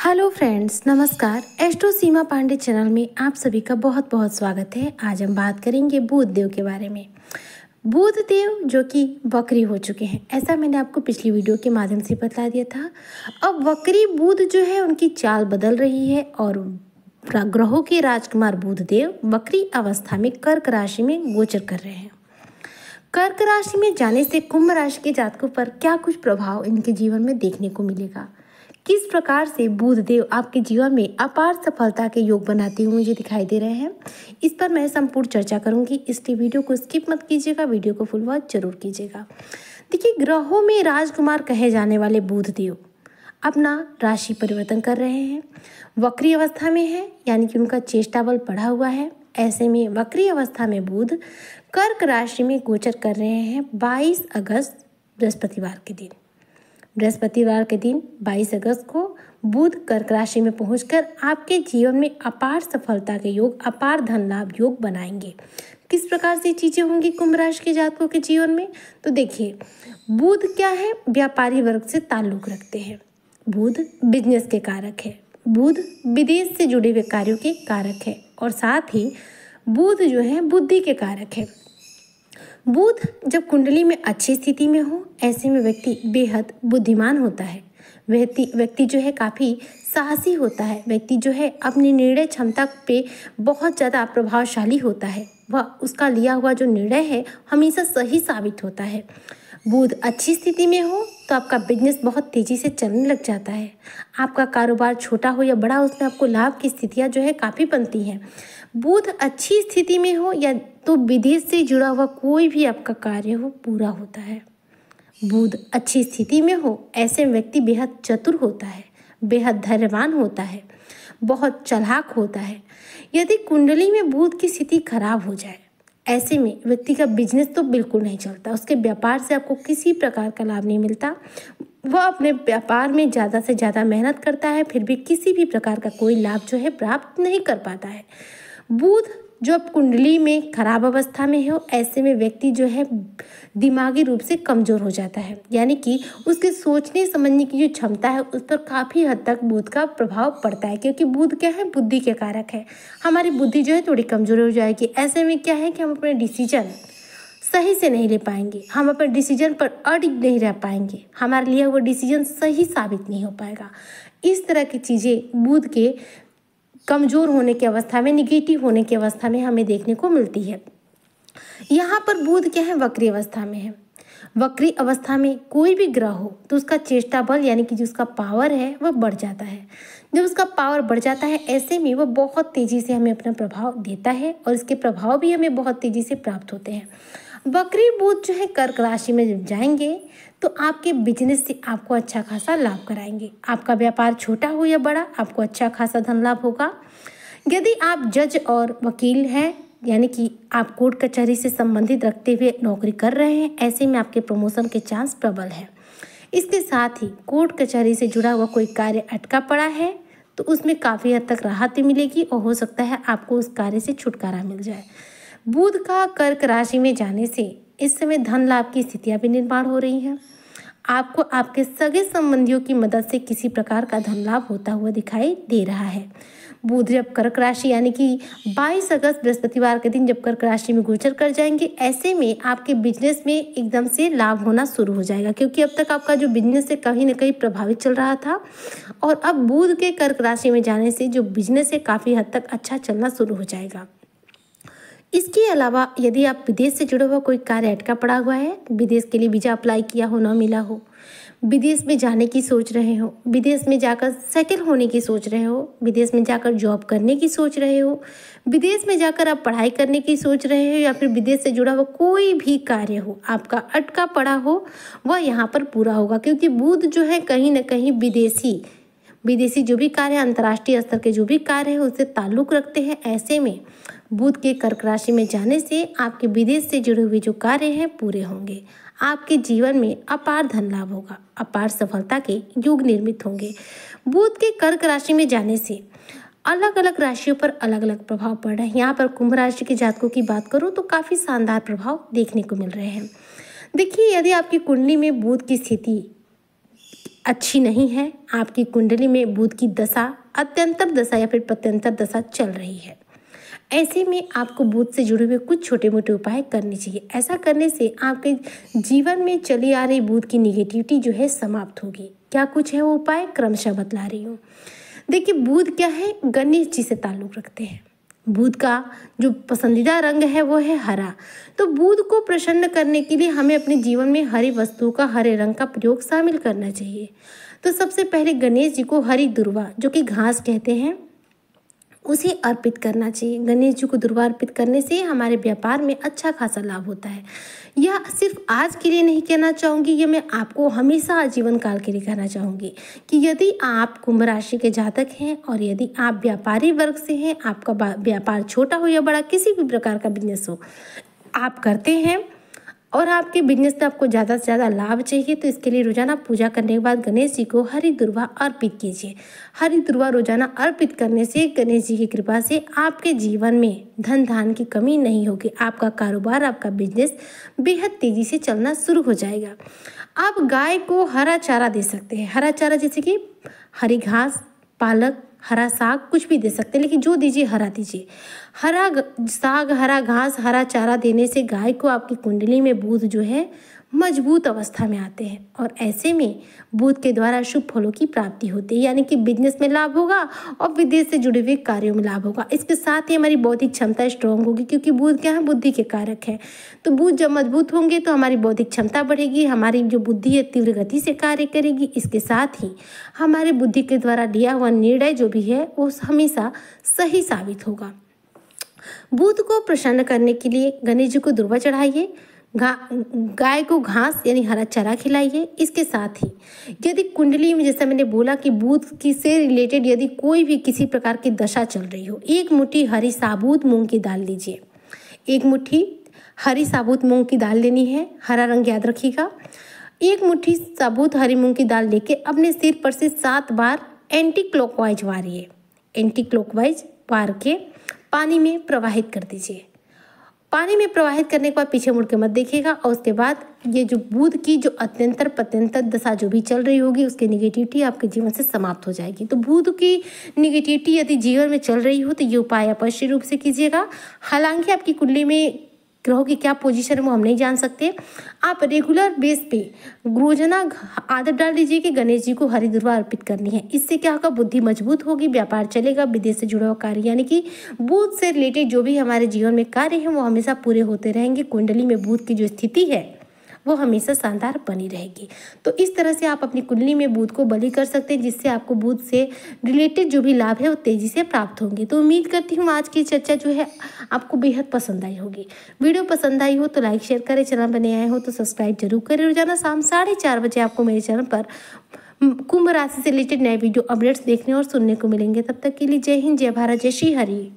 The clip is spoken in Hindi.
हेलो फ्रेंड्स, नमस्कार। एस्ट्रो सीमा पांडे चैनल में आप सभी का बहुत बहुत स्वागत है। आज हम बात करेंगे बुध देव के बारे में। बुध देव जो कि वक्री हो चुके हैं, ऐसा मैंने आपको पिछली वीडियो के माध्यम से बता दिया था। अब वक्री बुध जो है उनकी चाल बदल रही है और ग्रहों के राजकुमार बुध देव वक्री अवस्था में कर्क राशि में गोचर कर रहे हैं। कर्क राशि में जाने से कुंभ राशि के जातकों पर क्या कुछ प्रभाव इनके जीवन में देखने को मिलेगा, किस प्रकार से बुध देव आपके जीवन में अपार सफलता के योग बनाते हुए मुझे दिखाई दे रहे हैं, इस पर मैं संपूर्ण चर्चा करूंगी। इसलिए वीडियो को स्किप मत कीजिएगा, वीडियो को फुल वॉच जरूर कीजिएगा। देखिए, ग्रहों में राजकुमार कहे जाने वाले बुध देव अपना राशि परिवर्तन कर रहे हैं। वक्री अवस्था में है, यानी कि उनका चेष्टा बल बढ़ा हुआ है। ऐसे में वक्री अवस्था में बुध कर्क राशि में गोचर कर रहे हैं 22 अगस्त बृहस्पतिवार के दिन। बृहस्पतिवार के दिन 22 अगस्त को बुध कर्क राशि में पहुंचकर आपके जीवन में अपार सफलता के योग, अपार धन लाभ योग बनाएंगे। किस प्रकार से चीजें होंगी कुंभ राशि के जातकों के जीवन में, तो देखिए, बुध क्या है, व्यापारी वर्ग से ताल्लुक रखते हैं। बुध बिजनेस के कारक है। बुध विदेश से जुड़े हुए कार्यों के कारक है और साथ ही बुध जो है बुद्धि के कारक है। बुध जब कुंडली में अच्छी स्थिति में हो, ऐसे में व्यक्ति बेहद बुद्धिमान होता है। व्यक्ति जो है काफ़ी साहसी होता है। व्यक्ति जो है अपनी निर्णय क्षमता पे बहुत ज़्यादा प्रभावशाली होता है। वह उसका लिया हुआ जो निर्णय है हमेशा सही साबित होता है। बुध अच्छी स्थिति में हो तो आपका बिजनेस बहुत तेज़ी से चलने लग जाता है। आपका कारोबार छोटा हो या बड़ा, उसमें आपको लाभ की स्थितियाँ जो है काफ़ी बनती हैं। बुध अच्छी स्थिति में हो या तो विदेश से जुड़ा हुआ कोई भी आपका कार्य हो, पूरा होता है। बुध अच्छी स्थिति में हो, ऐसे व्यक्ति बेहद चतुर होता है, बेहद धैर्यवान होता है, बहुत चालाक होता है। यदि कुंडली में बुध की स्थिति खराब हो जाए, ऐसे में व्यक्ति का बिजनेस तो बिल्कुल नहीं चलता, उसके व्यापार से आपको किसी प्रकार का लाभ नहीं मिलता। वह अपने व्यापार में ज़्यादा से ज़्यादा मेहनत करता है, फिर भी किसी भी प्रकार का कोई लाभ जो है प्राप्त नहीं कर पाता है। बुध जो अब कुंडली में खराब अवस्था में हो, ऐसे में व्यक्ति जो है दिमागी रूप से कमज़ोर हो जाता है, यानी कि उसके सोचने समझने की जो क्षमता है उस पर काफ़ी हद तक बुध का प्रभाव पड़ता है, क्योंकि बुध क्या है, बुद्धि के कारक है। हमारी बुद्धि जो है थोड़ी कमज़ोर हो जाएगी। ऐसे में क्या है कि हम अपने डिसीजन सही से नहीं ले पाएंगे, हम अपने डिसीजन पर अडिग नहीं रह पाएंगे, हमारे लिए वो डिसीजन सही साबित नहीं हो पाएगा। इस तरह की चीज़ें बुध के कमज़ोर होने की अवस्था में, निगेटिव होने की अवस्था में हमें देखने को मिलती है। यहाँ पर बुध क्या है, वक्री अवस्था में है। वक्री अवस्था में कोई भी ग्रह हो तो उसका चेष्टा बल, यानी कि जो उसका पावर है वह बढ़ जाता है। जब उसका पावर बढ़ जाता है, ऐसे में वह बहुत तेज़ी से हमें अपना प्रभाव देता है और इसके प्रभाव भी हमें बहुत तेज़ी से प्राप्त होते हैं। वक्री बुध जो है कर्क राशि में जब जाएंगे तो आपके बिजनेस से आपको अच्छा खासा लाभ कराएंगे। आपका व्यापार छोटा हो या बड़ा, आपको अच्छा खासा धन लाभ होगा। यदि आप जज और वकील हैं, यानी कि आप कोर्ट कचहरी से संबंधित रखते हुए नौकरी कर रहे हैं, ऐसे में आपके प्रमोशन के चांस प्रबल है। इसके साथ ही कोर्ट कचहरी से जुड़ा हुआ कोई कार्य अटका पड़ा है तो उसमें काफ़ी हद तक राहत भी मिलेगी और हो सकता है आपको उस कार्य से छुटकारा मिल जाए। बुध का कर्क राशि में जाने से इस समय धन लाभ की स्थितियां भी निर्माण हो रही हैं। आपको आपके सगे संबंधियों की मदद से किसी प्रकार का धन लाभ होता हुआ दिखाई दे रहा है। बुध जब कर्क राशि, यानी कि 22 अगस्त बृहस्पतिवार के दिन जब कर्क राशि में गोचर कर जाएंगे, ऐसे में आपके बिजनेस में एकदम से लाभ होना शुरू हो जाएगा, क्योंकि अब तक आपका जो बिजनेस है कहीं ना कहीं प्रभावित चल रहा था और अब बुध के कर्क राशि में जाने से जो बिजनेस है काफ़ी हद तक अच्छा चलना शुरू हो जाएगा। इसके अलावा यदि आप विदेश से जुड़ा हुआ कोई कार्य अटका पड़ा हुआ है, विदेश के लिए वीज़ा अप्लाई किया हो, ना मिला हो, विदेश में जाने की सोच रहे हो, विदेश में जाकर सेटल होने की सोच रहे हो, विदेश में जाकर जॉब करने की सोच रहे हो, विदेश में जाकर आप पढ़ाई करने की सोच रहे हो, या फिर विदेश से जुड़ा हुआ कोई भी कार्य हो आपका अटका पड़ा हो, वह यहाँ पर पूरा होगा, क्योंकि बुध जो है कहीं ना कहीं विदेशी जो भी कार्य, अंतर्राष्ट्रीय स्तर के जो भी कार्य है उससे ताल्लुक़ रखते हैं। ऐसे में बुध के कर्क राशि में जाने से आपके विदेश से जुड़े हुए जो कार्य हैं पूरे होंगे। आपके जीवन में अपार धन लाभ होगा, अपार सफलता के योग निर्मित होंगे। बुध के कर्क राशि में जाने से अलग अलग राशियों पर अलग अलग प्रभाव पड़ रहे हैं। यहाँ पर कुंभ राशि के जातकों की बात करूँ तो काफ़ी शानदार प्रभाव देखने को मिल रहे हैं। देखिए, यदि आपकी कुंडली में बुध की स्थिति अच्छी नहीं है, आपकी कुंडली में बुध की दशा, अत्यंतर दशा या फिर प्रत्यंतर दशा चल रही है। ऐसे में आपको बुध से जुड़े हुए कुछ छोटे मोटे उपाय करने चाहिए। ऐसा करने से आपके जीवन में चली आ रही बुध की निगेटिविटी जो है समाप्त होगी। क्या कुछ है वो उपाय, क्रमशः बतला रही हूँ। देखिए, बुध क्या है, गणेश जी से ताल्लुक़ रखते हैं। बुध का जो पसंदीदा रंग है वो है हरा। तो बुध को प्रसन्न करने के लिए हमें अपने जीवन में हरी वस्तुओं का, हरे रंग का प्रयोग शामिल करना चाहिए। तो सबसे पहले गणेश जी को हरी दुर्वा, जो कि घास कहते हैं, उसे अर्पित करना चाहिए। गणेश जी को दुर्वा अर्पित करने से हमारे व्यापार में अच्छा खासा लाभ होता है। यह सिर्फ आज के लिए नहीं कहना चाहूँगी, ये मैं आपको हमेशा आजीवन काल के लिए कहना चाहूँगी कि यदि आप कुंभ राशि के जातक हैं और यदि आप व्यापारी वर्ग से हैं, आपका व्यापार छोटा हो या बड़ा, किसी भी प्रकार का बिजनेस हो आप करते हैं और आपके बिजनेस से आपको ज़्यादा से ज़्यादा लाभ चाहिए, तो इसके लिए रोजाना पूजा करने के बाद गणेश जी को हरी दुर्वा अर्पित कीजिए। हरी दुर्वा रोजाना अर्पित करने से गणेश जी की कृपा से आपके जीवन में धन धान की कमी नहीं होगी। आपका कारोबार, आपका बिजनेस बेहद तेजी से चलना शुरू हो जाएगा। आप गाय को हरा चारा दे सकते हैं। हरा चारा जैसे कि हरी घास, पालक, हरा साग, कुछ भी दे सकते हैं, लेकिन जो दीजिए हरा दीजिए। हरा साग, हरा घास, हरा चारा देने से गाय को आपकी कुंडली में बुध जो है मजबूत अवस्था में आते हैं और ऐसे में बुध के द्वारा शुभ फलों की प्राप्ति होती है, यानी कि बिजनेस में लाभ होगा और विदेश से जुड़े हुए कार्यों में लाभ होगा। इसके साथ ही हमारी बौद्धिक क्षमता स्ट्रांग होगी, क्योंकि बुध क्या है, बुद्धि के कारक है। तो बुध जब मजबूत होंगे तो हमारी बौद्धिक क्षमता बढ़ेगी, हमारी जो बुद्धि है तीव्र गति से कार्य करेगी। इसके साथ ही हमारे बुद्धि के द्वारा लिया हुआ निर्णय जो भी है वो हमेशा सही साबित होगा। बुध को प्रसन्न करने के लिए गणेश जी को दुर्वा चढ़ाइए, गाय को घास यानी हरा चारा खिलाइए। इसके साथ ही यदि कुंडली में, जैसा मैंने बोला कि बुध की से रिलेटेड यदि कोई भी किसी प्रकार की दशा चल रही हो, एक मुट्ठी हरी साबुत मूंग की दाल लीजिए। एक मुट्ठी हरी साबुत मूंग की दाल लेनी है, हरा रंग याद रखिएगा। एक मुट्ठी साबुत हरी मूंग की दाल लेके अपने सिर पर से 7 बार एंटी क्लॉकवाइज वारिए। एंटी क्लॉकवाइज वार के पानी में प्रवाहित कर दीजिए। पानी में प्रवाहित करने के बाद पीछे मुड़ के मत देखिएगा और उसके बाद ये जो बुध की जो अत्यंतर प्रत्यंतर दशा जो भी चल रही होगी उसकी निगेटिविटी आपके जीवन से समाप्त हो जाएगी। तो बुध की निगेटिविटी यदि जीवन में चल रही हो तो ये उपाय अवश्य रूप से कीजिएगा। हालांकि आपकी कुंडली में ग्रहों की क्या पोजीशन है वो हम नहीं जान सकते। आप रेगुलर बेस पे रोजाना आदत डाल दीजिए कि गणेश जी को हरी दुर्वा अर्पित करनी है। इससे क्या होगा, बुद्धि मजबूत होगी, व्यापार चलेगा, विदेश से जुड़ा हुआ कार्य यानी कि बुध से रिलेटेड जो भी हमारे जीवन में कार्य हैं वो हमेशा पूरे होते रहेंगे। कुंडली में बुध की जो स्थिति है वो हमेशा शानदार बनी रहेगी। तो इस तरह से आप अपनी कुंडली में बुध को बलि कर सकते हैं, जिससे आपको बुध से रिलेटेड जो भी लाभ है वो तेजी से प्राप्त होंगे। तो उम्मीद करती हूँ आज की चर्चा जो है आपको बेहद पसंद आई होगी। वीडियो पसंद आई हो तो लाइक शेयर करें, चैनल बने आए हो तो सब्सक्राइब जरूर करें। रोजाना शाम 4:30 बजे आपको मेरे चैनल पर कुंभ राशि से रिलेटेड नए वीडियो अपडेट्स देखने और सुनने को मिलेंगे। तब तक के लिए जय हिंद, जय भारत, जय श्री हरि।